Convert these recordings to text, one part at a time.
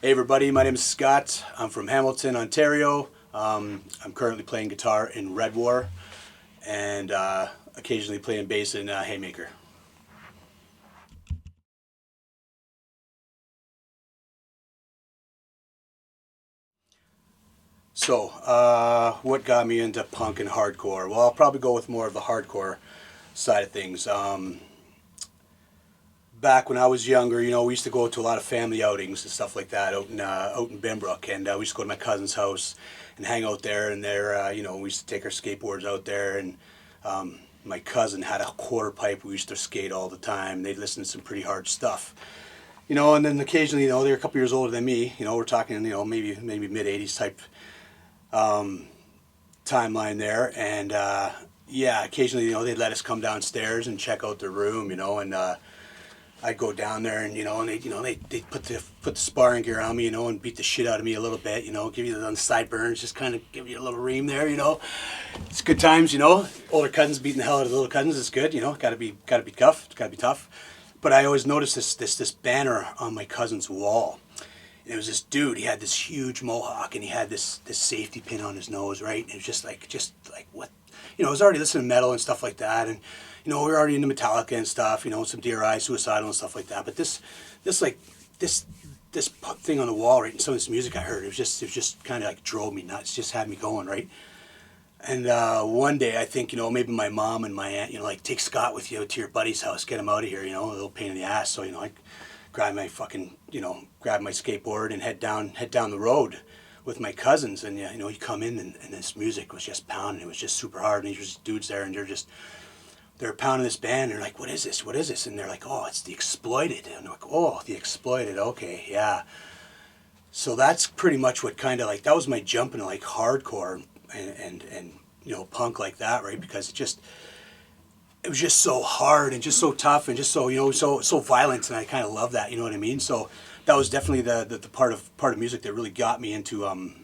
Hey everybody, my name is Scott. I'm from Hamilton, Ontario. I'm currently playing guitar in Redwar and occasionally playing bass in Haymaker. What got me into punk and hardcore? Well, I'll probably go with more of the hardcore side of things. Back when I was younger, we used to go to a lot of family outings and stuff like that out in Benbrook, and we used to go to my cousin's house and hang out there. And there, we used to take our skateboards out there, and my cousin had a quarter pipe. We used to skate all the time. They'd listen to some pretty hard stuff, and then occasionally, they're a couple years older than me. We're talking, maybe mid '80s type timeline there, and yeah, occasionally, they'd let us come downstairs and check out their room, and I'd go down there and they put the sparring gear on me, and beat the shit out of me a little bit, give you the sideburns, just kind of give you a little ream there, It's good times, Older cousins beating the hell out of the little cousins is good, Got to be tough, got to be tough. But I always noticed this banner on my cousin's wall. And it was this dude. He had this huge mohawk, and he had this safety pin on his nose, right? And it was just like what, I was already listening to metal and stuff like that, and we were already into Metallica and stuff, some DRI, Suicidal and stuff like that. But this thing on the wall, right, and some of this music I heard, it was just kind of like drove me nuts, just had me going, right. And one day I think, maybe my mom and my aunt, like, take Scott with you to your buddy's house, get him out of here, a little pain in the ass. So, I grab my grab my skateboard and head down the road with my cousins. And, you come in and this music was just pounding. It was just super hard. And these dudes there, and they're pounding this band. And they're like, what is this? What is this? And they're like, oh, it's the Exploited. And I'm like, oh, the Exploited. Okay, yeah. So that's pretty much what kind of like, that was my jump into like hardcore and punk like that, right? Because it was just so hard and just so tough and just so so violent, and I kind of love that, you know what I mean? So that was definitely the part of music that really got me into the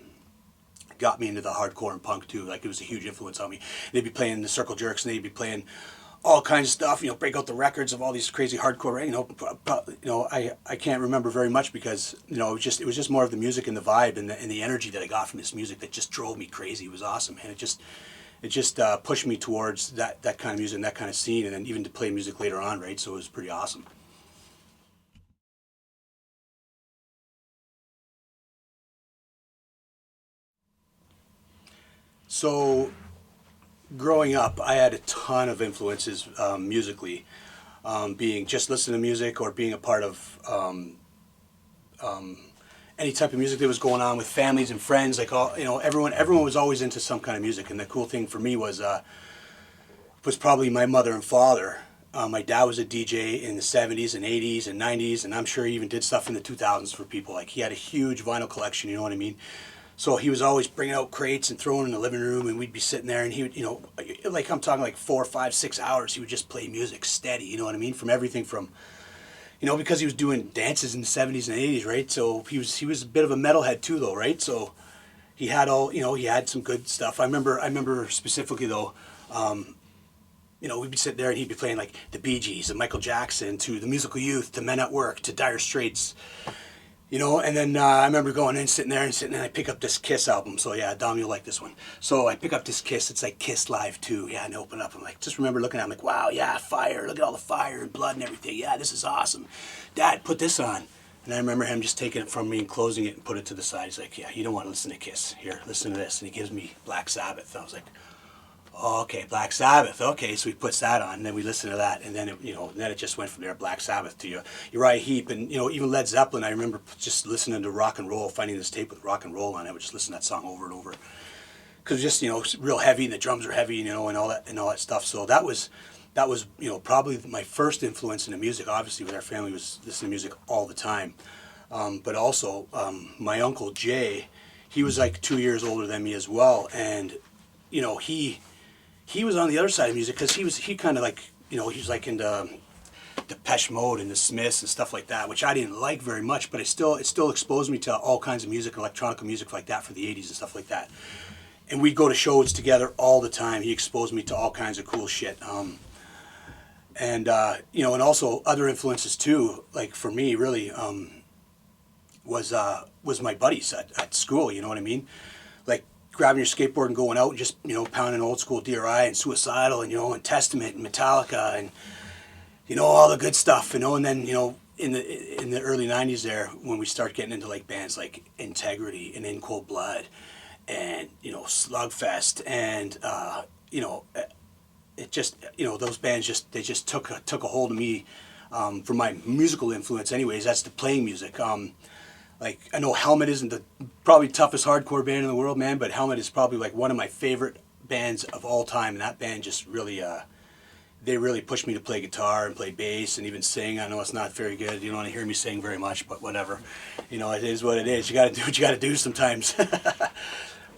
hardcore and punk too. Like, it was a huge influence on me. They'd be playing the Circle Jerks, and they'd be playing all kinds of stuff, break out the records of all these crazy hardcore, I can't remember very much because, it was just more of the music and the vibe and the energy that I got from this music that just drove me crazy. It was awesome, and it just pushed me towards that kind of music and that kind of scene, and then even to play music later on, right? So it was pretty awesome. So growing up, I had a ton of influences musically, being just listening to music or being a part of any type of music that was going on with families and friends. Like, all, everyone was always into some kind of music. And the cool thing for me was probably my mother and father. My dad was a DJ in the 70s and 80s and 90s, and I'm sure he even did stuff in the 2000s for people. Like, he had a huge vinyl collection, you know what I mean? So he was always bringing out crates and throwing in the living room, and we'd be sitting there, and he would, like, I'm talking like 4, 5, 6 hours, he would just play music steady, you know what I mean? From everything from, because he was doing dances in the 70s and 80s, right? So he was a bit of a metalhead too, though, right? So he had he had some good stuff. I remember specifically though, we'd be sitting there and he'd be playing like the Bee Gees and Michael Jackson to the Musical Youth to Men at Work to Dire Straits, and then I remember going in, sitting there, and I pick up this Kiss album. So yeah, Dom, you'll like this one. So I pick up this Kiss. It's like Kiss Live 2. Yeah, and I open up. I'm like, just remember looking at it, I'm like, wow, yeah, fire. Look at all the fire and blood and everything. Yeah, this is awesome. Dad, put this on. And I remember him just taking it from me and closing it and put it to the side. He's like, yeah, you don't want to listen to Kiss. Here, listen to this. And he gives me Black Sabbath. I was like, oh, okay, Black Sabbath. Okay, so he puts that on, and then we listen to that, and then it just went from there, Black Sabbath to Uriah Heep, and even Led Zeppelin. I remember just listening to rock and roll, finding this tape with rock and roll on it. I would just listen to that song over and over because just real heavy, and the drums are heavy, and all that stuff. So that was probably my first influence into music. Obviously, with our family was listening to music all the time, but also my uncle Jay, he was like 2 years older than me as well, and he was on the other side of music because he kind of like he was like into Depeche Mode and the Smiths and stuff like that, which I didn't like very much, but it still exposed me to all kinds of music, electronic music like that for the 80s and stuff like that. And we'd go to shows together all the time. He exposed me to all kinds of cool shit. And also other influences too, like for me really, was my buddies at school. You know what I mean? Like grabbing your skateboard and going out and just pounding old school DRI and Suicidal and and Testament and Metallica and all the good stuff. And then in the early '90s there, when we start getting into like bands like Integrity and In Cold Blood and Slugfest and it just those bands just took a hold of me, for my musical influence anyways. That's the playing music. Like I know Helmet isn't the probably toughest hardcore band in the world, man, but Helmet is probably like one of my favorite bands of all time, and that band just really they really pushed me to play guitar and play bass and even sing. I know it's not very good. You don't want to hear me sing very much, but whatever. It is what it is. You got to do what you got to do sometimes.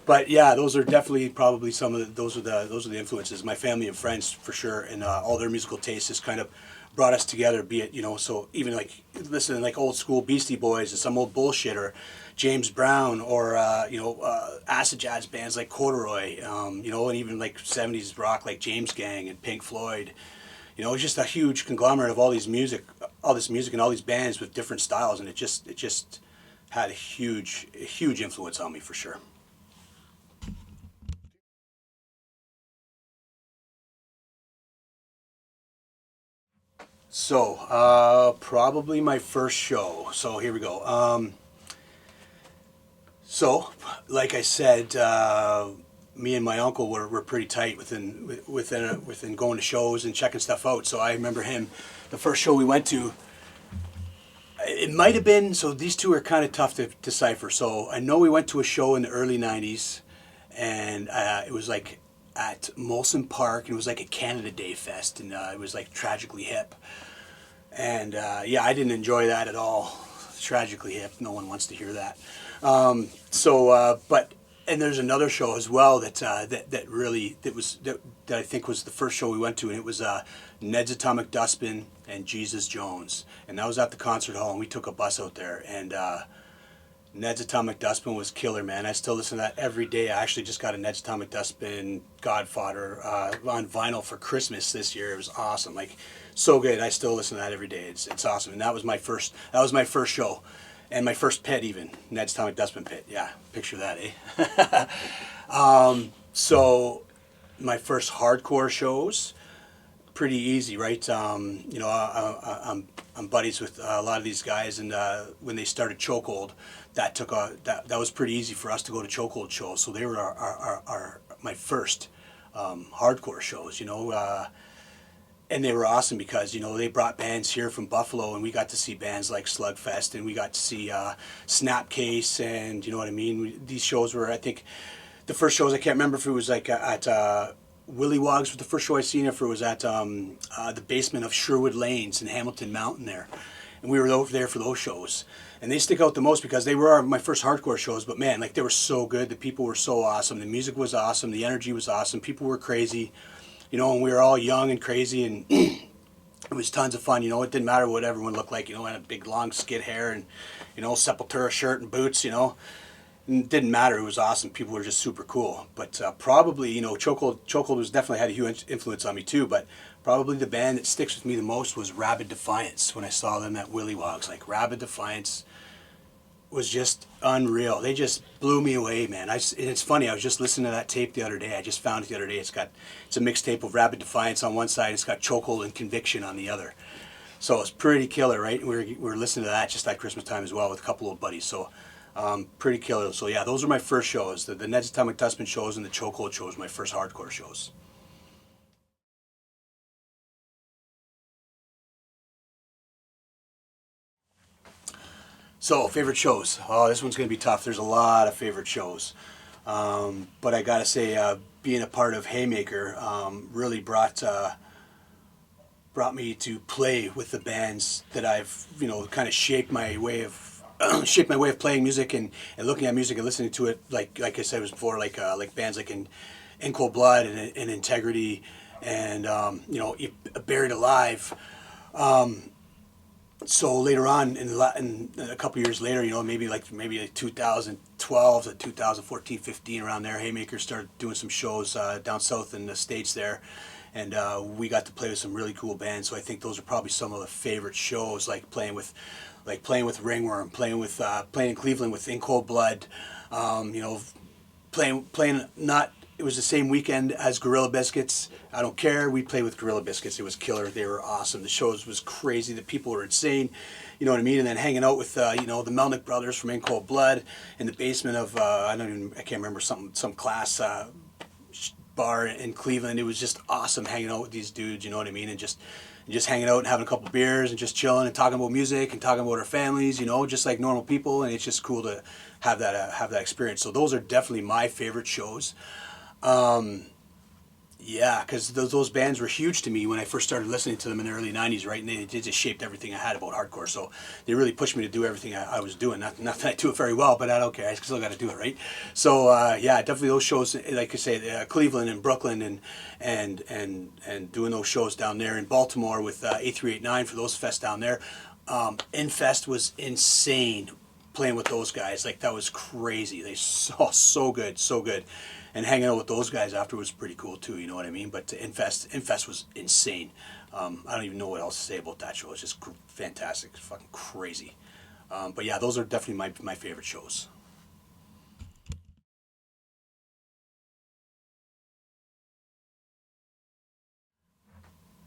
But yeah, those are definitely probably some of those are the influences. My family and friends for sure, and all their musical tastes just kind of brought us together. Be it so even like listening like old school Beastie Boys and some old bullshit, or James Brown, or acid jazz bands like Corduroy, and even like '70s rock like James Gang and Pink Floyd. It's just a huge conglomerate of all this music and all these bands with different styles, and it just had a huge influence on me for sure. So, probably my first show. So here we go. So, like I said, me and my uncle were pretty tight within going to shows and checking stuff out. So I remember him, the first show we went to. It might have been. So these two are kind of tough to decipher. So I know we went to a show in the early '90s, and it was like at Molson Park, and it was like a Canada Day Fest, and it was like Tragically Hip. And yeah, I didn't enjoy that at all. Tragically Hip, no one wants to hear that. But there's another show as well that I think was the first show we went to, and it was Ned's Atomic Dustbin and Jesus Jones, and that was at the concert hall, and we took a bus out there, and Ned's Atomic Dustbin was killer, man. I still listen to that every day. I actually just got a Ned's Atomic Dustbin Godfather on vinyl for Christmas this year. It was awesome, like so good. I still listen to that every day. It's awesome, and that was my first show, and my first pit even, Ned's Atomic Dustbin pit. Yeah, picture that, eh? So my first hardcore shows, pretty easy, right? I'm buddies with a lot of these guys, and when they started Chokehold, that was pretty easy for us to go to Chokehold shows. So they were my first hardcore shows, and they were awesome because they brought bands here from Buffalo, and we got to see bands like Slugfest, and we got to see Snapcase, and you know what I mean. These shows were, I think, the first shows, I can't remember if it was like at Willy Wogs was the first show I seen, if it was at the basement of Sherwood Lanes in Hamilton Mountain there, and we were over there for those shows, and they stick out the most because they were my first hardcore shows. But man, like they were so good. The people were so awesome. The music was awesome. The energy was awesome. People were crazy. And we were all young and crazy, and it was tons of fun. It didn't matter what everyone looked like. I had a big long skid hair and, Sepultura shirt and boots, And it didn't matter. It was awesome. People were just super cool. But probably, Chokehold was definitely had a huge influence on me too. But probably the band that sticks with me the most was Rabid Defiance when I saw them at Willy Wogs. Like Rabid Defiance was just unreal. They just blew me away, man. And it's funny, I was just listening to that tape the other day. I just found it the other day. It's a mixtape of Rabid Defiance on one side, it's got Chokehold and Conviction on the other. So it's pretty killer, right? We were listening to that just at Christmas time as well with a couple of buddies. So pretty killer. So yeah, those were my first shows. The Ned's Atomic Dustbin shows and the Chokehold shows were my first hardcore shows. So, favorite shows. Oh, this one's going to be tough. There's a lot of favorite shows. But I got to say, being a part of Haymaker really brought me to play with the bands that I've, kind of shaped my way of playing music and looking at music and listening to it. Like I said before, like bands like in Cold Blood and Integrity and Buried Alive. So later on, in a couple years later, maybe like 2012 to 2014, 15, around there, Haymaker started doing some shows down south in the States there, and we got to play with some really cool bands. So I think those are probably some of the favorite shows, like playing with Ringworm, playing in Cleveland with In Cold Blood, you know, playing not. It was the same weekend as Gorilla Biscuits. I don't care. We played with Gorilla Biscuits. It was killer. They were awesome. The shows was crazy. The people were insane. You know what I mean? And then hanging out with you know, the Melnick brothers from In Cold Blood in the basement of I can't remember, some class bar in Cleveland. It was just awesome hanging out with these dudes. You know what I mean? And just hanging out and having a couple beers and just chilling and talking about music and talking about our families. You know, just like normal people. And it's just cool to have that experience. So those are definitely my favorite shows. Yeah, because those bands were huge to me when I first started listening to them in the early 90s, right? And they just shaped everything I had about hardcore. So they really pushed me to do everything I was doing. Not that I do it very well, but I don't care. I still got to do it, right? So, yeah, definitely those shows, like I say, Cleveland and Brooklyn and doing those shows down there in Baltimore with A389 for those fests down there. Infest was insane playing with those guys. Like, that was crazy. They saw so good, so good. And hanging out with those guys after was pretty cool too, you know what I mean? But Infest was insane. I don't even know what else to say about that show. It's just fantastic. It's fucking crazy. But yeah, those are definitely my favorite shows.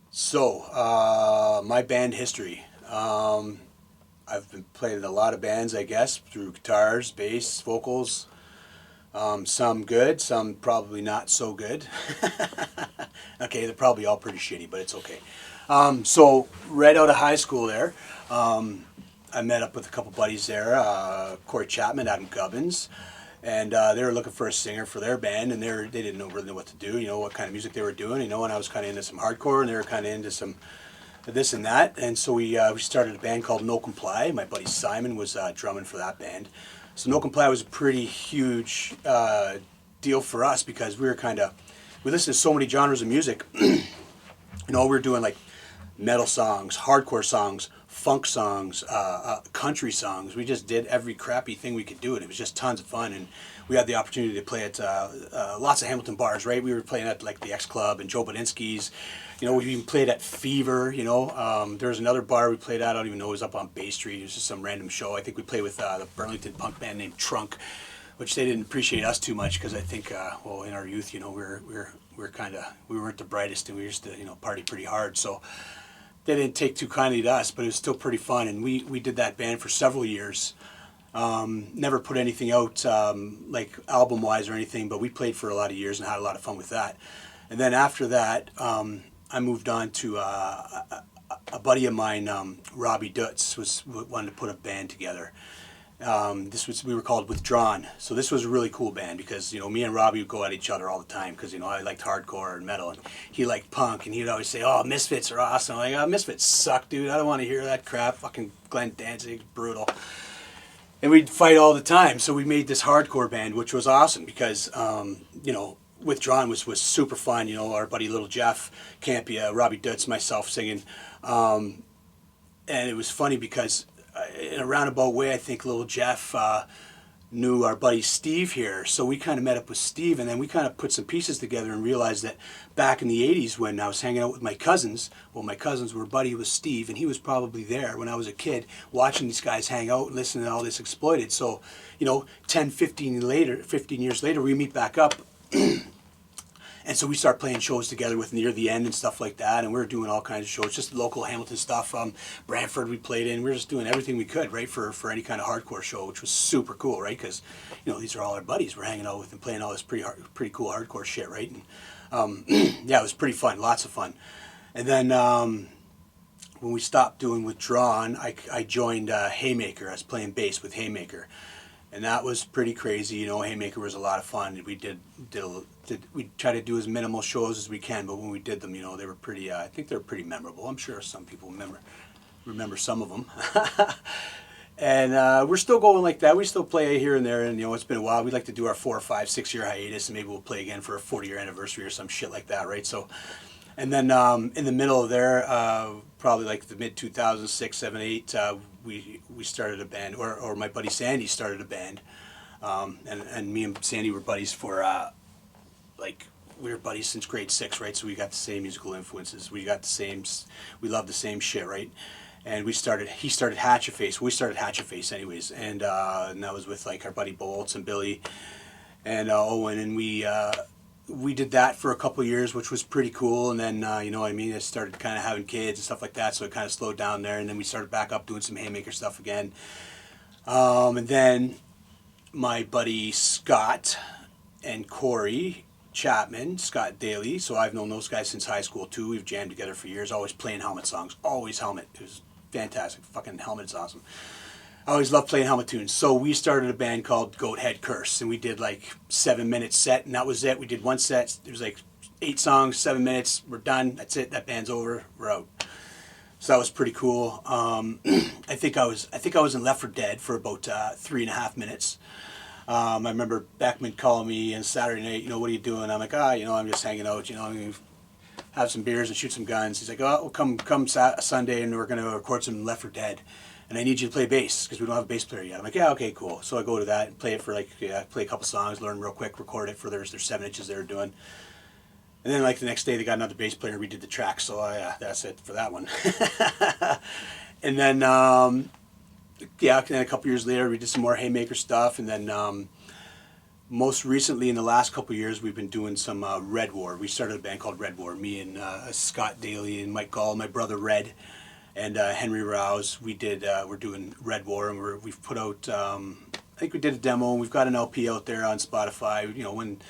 So, my band history. I've been playing in a lot of bands, I guess, through guitars, bass, vocals. Some good, some probably not so good. Okay, they're probably all pretty shitty, but it's okay. So right out of high school there, I met up with a couple buddies there, Corey Chapman, Adam Gubbins, and they were looking for a singer for their band, and they didn't really know what to do, you know, what kind of music they were doing, you know, and I was kind of into some hardcore, and they were kind of into some this and that, and so we started a band called No Comply. My buddy Simon was drumming for that band. So No Comply was a pretty huge deal for us because we listened to so many genres of music. You know, we were doing like metal songs, hardcore songs, funk songs, country songs. We just did every crappy thing we could do, and it was just tons of fun. And we had the opportunity to play at lots of Hamilton bars, right? We were playing at like the X Club and Joe Bodinsky's. You know, we even played at Fever, you know. There was another bar we played at, I don't even know, it was up on Bay Street. It was just some random show. I think we played with the Burlington punk band named Trunk, which they didn't appreciate us too much because I think, well, in our youth, you know, we weren't the brightest, and we used to, you know, party pretty hard. So they didn't take too kindly to us, but it was still pretty fun. And we did that band for several years. Never put anything out like album-wise or anything, but we played for a lot of years and had a lot of fun with that. And then after that, I moved on to a buddy of mine, Robbie Dutz, wanted to put a band together. We were called Withdrawn. So this was a really cool band because, you know, me and Robbie would go at each other all the time because, you know, I liked hardcore and metal, and he liked punk, and he'd always say, "Oh, Misfits are awesome." I'm like, "Oh, Misfits suck, dude. I don't want to hear that crap. Fucking Glenn Danzig, brutal." And we'd fight all the time. So we made this hardcore band, which was awesome because, you know, Withdrawn was super fun. You know, our buddy Little Jeff Campia, Robbie Dutz, myself singing. And it was funny because in a roundabout way, I think Little Jeff knew our buddy Steve here. So we kind of met up with Steve, and then we kind of put some pieces together and realized that back in the 80s when I was hanging out with my cousins, well, my cousins were buddy with Steve, and he was probably there when I was a kid watching these guys hang out and listening to all this Exploited. So, you know, 15 years later, we meet back up. And so we start playing shows together with Near the End and stuff like that, and we were doing all kinds of shows, just local Hamilton stuff. Brantford we played in. We were just doing everything we could, right, for any kind of hardcore show, which was super cool, right? Because, you know, these are all our buddies we're hanging out with and playing all this pretty cool hardcore shit, right? And yeah, it was pretty fun, lots of fun. And then when we stopped doing Withdrawn, I joined Haymaker. I was playing bass with Haymaker. And that was pretty crazy, you know. Haymaker was a lot of fun. We we tried to do as minimal shows as we can, but when we did them, you know, they were pretty. I think they were pretty memorable. I'm sure some people remember some of them. And we're still going like that. We still play here and there, and you know, it's been a while. We'd like to do our 4 or 5, 6 year hiatus, and maybe we'll play again for a 40-year anniversary or some shit like that, right? So, and then in the middle of there, probably like the mid 2006, 7, 8. We started a band, or my buddy Sandy started a band, and me and Sandy were buddies for like we were buddies since grade 6, right? So we got the same musical influences. We got the same. We love the same shit, right? And he started Hatchaface. We started Hatchaface anyways, and that was with like our buddy Bolts and Billy and Owen, and we did that for a couple of years, which was pretty cool. And then you know what I mean, I started kind of having kids and stuff like that, so it kind of slowed down there. And then we started back up doing some Haymaker stuff again. And then my buddy Scott and Corey Chapman, Scott Daly. So I've known those guys since high school too. We've jammed together for years, always playing Helmet songs, always Helmet. It was fantastic. Fucking Helmet is awesome. I always loved playing Helmet tunes. So we started a band called Goat Head Curse, and we did like 7-minute set, and that was it. We did one set. It was like 8 songs, 7 minutes. We're done. That's it. That band's over. We're out. So that was pretty cool. I think I was in Left 4 Dead for about 3.5 minutes. I remember Beckman calling me on Saturday night. You know, what are you doing? I'm like, you know, I'm just hanging out. You know, I'm gonna have some beers and shoot some guns. He's like, well, come Sunday, and we're gonna record some Left 4 Dead, and I need you to play bass because we don't have a bass player yet. I'm like, yeah, okay, cool. So I go to that and play it for play a couple songs, learn real quick, record it for their 7 inches they were doing. And then like the next day they got another bass player and redid the track. So that's it for that one. And then then a couple years later we did some more Haymaker stuff, and then most recently in the last couple years we've been doing some Redwar. We started a band called Redwar. Me and Scott Daly and Mike Gall, my brother Red, and Henry Rouse. We're doing Redwar, and we've put out. I think we did a demo, and we've got an LP out there on Spotify. You know, when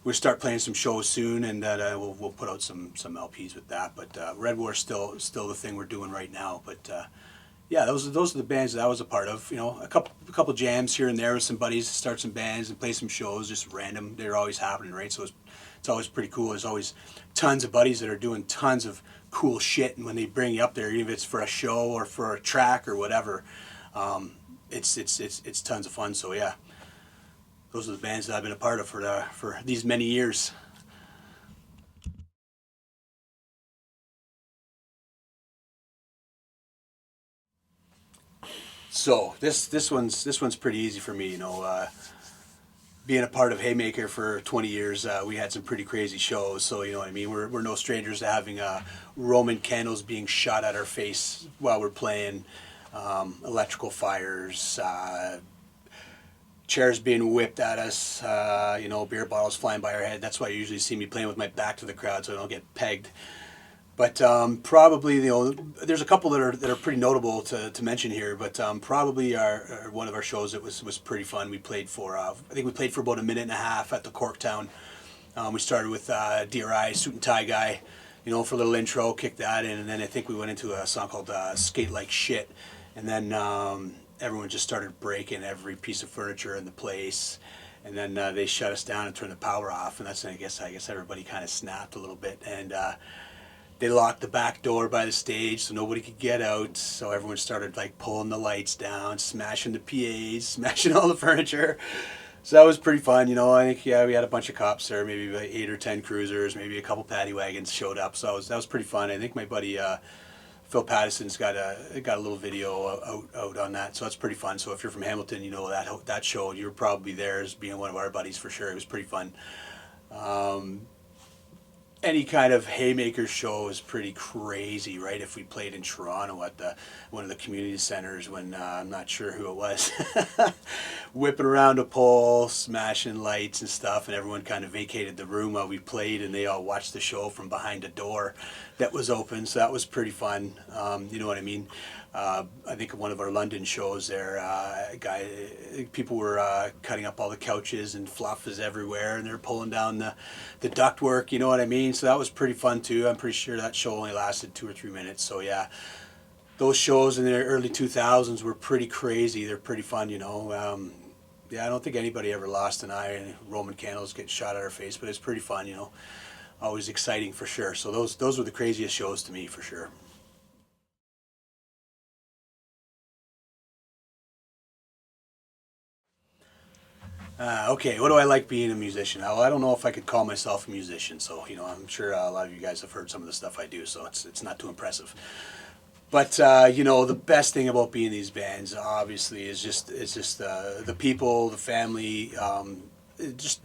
we'll start playing some shows soon, and we'll put out some LPs with that. But Redwar's still the thing we're doing right now. But yeah, those are the bands that I was a part of. You know, a couple jams here and there with some buddies, start some bands and play some shows, just random. They're always happening, right? So it's always pretty cool. There's always tons of buddies that are doing tons of cool shit, and when they bring you up there, even if it's for a show or for a track or whatever, it's tons of fun. So yeah. Those are the bands that I've been a part of for these many years. So this one's pretty easy for me. You know, being a part of Haymaker for 20 years, we had some pretty crazy shows. So you know what I mean. We're no strangers to having Roman candles being shot at our face while we're playing, electrical fires. Chairs being whipped at us, you know, beer bottles flying by our head. That's why you usually see me playing with my back to the crowd so I don't get pegged. But probably, you know, there's a couple that are pretty notable to mention here. But probably one of our shows that was pretty fun. We played for I think we played for about 1.5 minutes at the Corktown. We started with DRI, Suit and Tie Guy, you know, for a little intro, kicked that in, and then I think we went into a song called Skate Like Shit, and then. Everyone just started breaking every piece of furniture in the place, and then they shut us down and turned the power off, and that's when I guess everybody kind of snapped a little bit, and they locked the back door by the stage so nobody could get out. So everyone started like pulling the lights down, smashing the PAs, smashing all the furniture. So that was pretty fun, you know. I think we had a bunch of cops there, maybe like 8 or 10 cruisers, maybe a couple paddy wagons showed up. So that was pretty fun. I think my buddy. Phil Patterson's got a little video out on that, so that's pretty fun. So if you're from Hamilton, you know that show. You're probably there as being one of our buddies for sure. It was pretty fun. Any kind of Haymaker show is pretty crazy, right? If we played in Toronto at one of the community centers when I'm not sure who it was, whipping around a pole, smashing lights and stuff, and everyone kind of vacated the room while we played, and they all watched the show from behind a door that was open. So that was pretty fun. You know what I mean? I think one of our London shows there, people were cutting up all the couches and fluff is everywhere, and they're pulling down the ductwork, you know what I mean? So that was pretty fun too. I'm pretty sure that show only lasted 2 or 3 minutes. So yeah, those shows in the early 2000s were pretty crazy. They're pretty fun, you know. Yeah, I don't think anybody ever lost an eye and Roman candles get shot at our face, but it's pretty fun, you know. Always exciting for sure. So those were the craziest shows to me for sure. Okay, what do I like being a musician? Well, I don't know if I could call myself a musician, so you know, I'm sure a lot of you guys have heard some of the stuff I do, so it's not too impressive. But you know, the best thing about being in these bands, obviously, is just the people, the family, just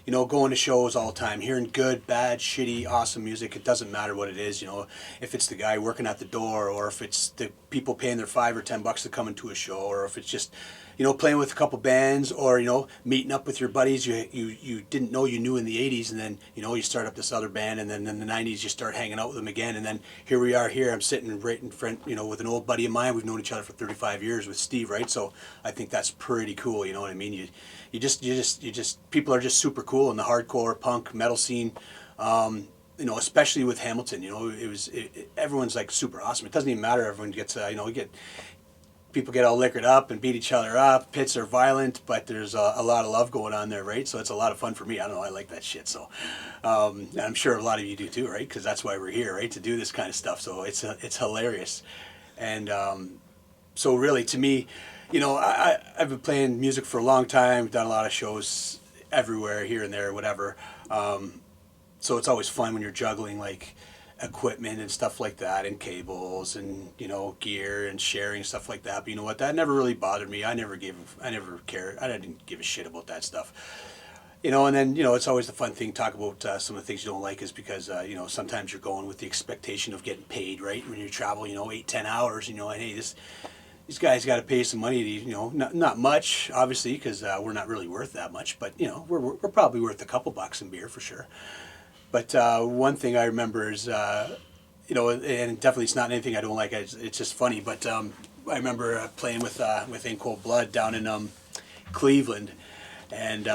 you know, going to shows all the time, hearing good, bad, shitty, awesome music. It doesn't matter what it is, you know, if it's the guy working at the door, or if it's the people paying their $5 or $10 to come into a show, or if it's just, you know, playing with a couple bands, or, you know, meeting up with your buddies you didn't know you knew in the 80s, and then, you know, you start up this other band, and then in the 90s you start hanging out with them again, and then here we are here, I'm sitting right in front, you know, with an old buddy of mine. We've known each other for 35 years with Steve, right? So I think that's pretty cool, you know what I mean? You just people are just super cool in the hardcore punk metal scene. You know, especially with Hamilton, you know, everyone's like super awesome. It doesn't even matter. Everyone gets, you know, people get all liquored up and beat each other up. Pits are violent, but there's a lot of love going on there, right? So it's a lot of fun for me. I don't know, I like that shit. So and I'm sure a lot of you do too, right? Because that's why we're here, right? To do this kind of stuff. So it's hilarious. And so really, to me, you know, I've been playing music for a long time, done a lot of shows everywhere, here and there, whatever. So it's always fun when you're juggling like equipment and stuff like that, and cables and, you know, gear and sharing stuff like that. But you know what? That never really bothered me. I never cared. I didn't give a shit about that stuff. You know, and then, you know, it's always the fun thing to talk about some of the things you don't like, is because, you know, sometimes you're going with the expectation of getting paid, right? When you travel, you know, 8-10 hours, you know, and hey, these guys got to pay some money to, you know, not much, obviously, because we're not really worth that much, but, you know, we're probably worth a couple bucks in beer for sure. But one thing I remember is, you know, and definitely it's not anything I don't like. It's just funny. But I remember playing with In Cold Blood down in Cleveland, and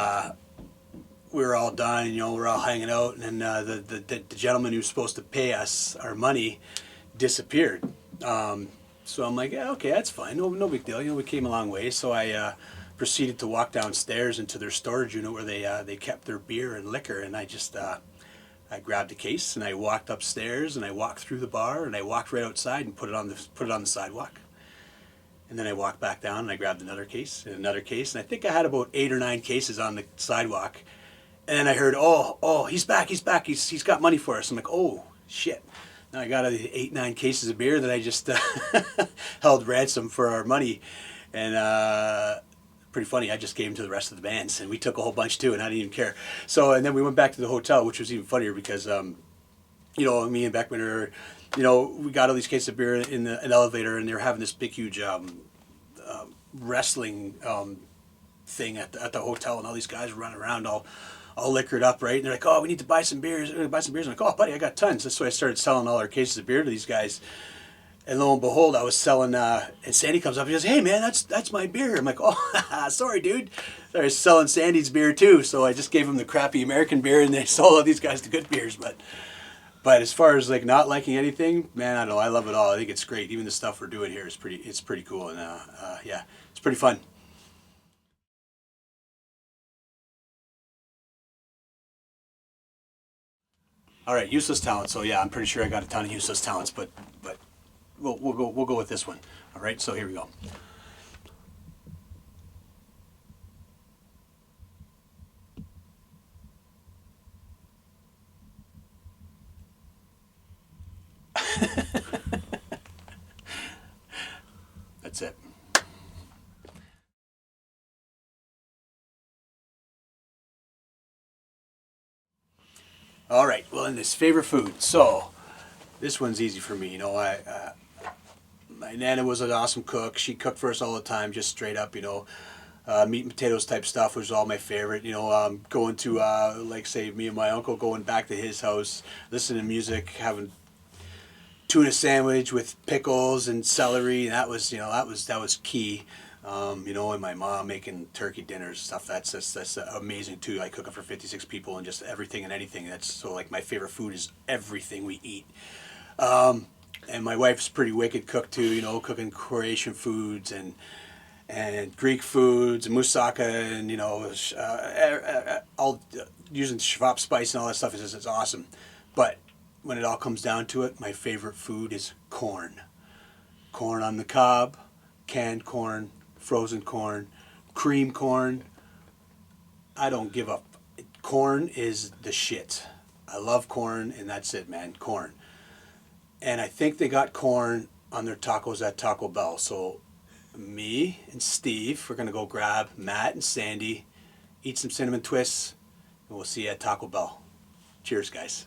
we were all done. You know, we're all hanging out, and then the gentleman who was supposed to pay us our money disappeared. So I'm like, yeah, okay, that's fine, no big deal. You know, we came a long way. So I proceeded to walk downstairs into their storage unit where they kept their beer and liquor, and I grabbed a case and I walked upstairs and I walked through the bar and I walked right outside and put it on the sidewalk. And then I walked back down and I grabbed another case and I think I had about 8 or 9 cases on the sidewalk. And then I heard, oh, he's back, he's got money for us. I'm like, oh shit. Now I got 8, 9 cases of beer that I just held ransom for our money, and pretty funny. I just gave them to the rest of the bands, and we took a whole bunch too, and I didn't even care. So, and then we went back to the hotel, which was even funnier because, you know, me and Beckman are, you know, we got all these cases of beer in an elevator, and they were having this big, huge wrestling thing at the hotel, and all these guys were running around all liquored up, right? And they're like, oh, we need to buy some beers. I'm like, oh, buddy, I got tons. So I started selling all our cases of beer to these guys. And lo and behold, I was selling, and Sandy comes up and goes, hey, man, that's my beer. I'm like, oh, sorry, dude. I was selling Sandy's beer, too. So I just gave them the crappy American beer, and they sold all these guys the good beers. But as far as, like, not liking anything, man, I don't know. I love it all. I think it's great. Even the stuff we're doing here is pretty cool. And, yeah, it's pretty fun. All right, useless talent. So yeah, I'm pretty sure I got a ton of useless talents, but we'll go with this one. All right, so here we go. That's it. All right. Well, in this favorite food. So this one's easy for me. You know, my nana was an awesome cook. She cooked for us all the time, just straight up. You know, meat and potatoes type stuff was all my favorite. You know, going to like say me and my uncle going back to his house, listening to music, having tuna sandwich with pickles and celery. And that was, you know, that was key. You know, and my mom making turkey dinners and stuff. That's amazing too. I cook it for 56 people and just everything and anything. That's so like my favorite food is everything we eat. And my wife's pretty wicked cook too. You know, cooking Croatian foods and Greek foods and moussaka and you know all using Schwab spice and all that stuff is just it's awesome. But when it all comes down to it, my favorite food is corn. Corn on the cob, canned corn, frozen corn, cream corn. I don't give up. Corn is the shit. I love corn, and that's it, man. Corn. And I think they got corn on their tacos at Taco Bell. So me and Steve, we're going to go grab Matt and Sandy, eat some cinnamon twists, we'll see you at Taco Bell. Cheers, guys.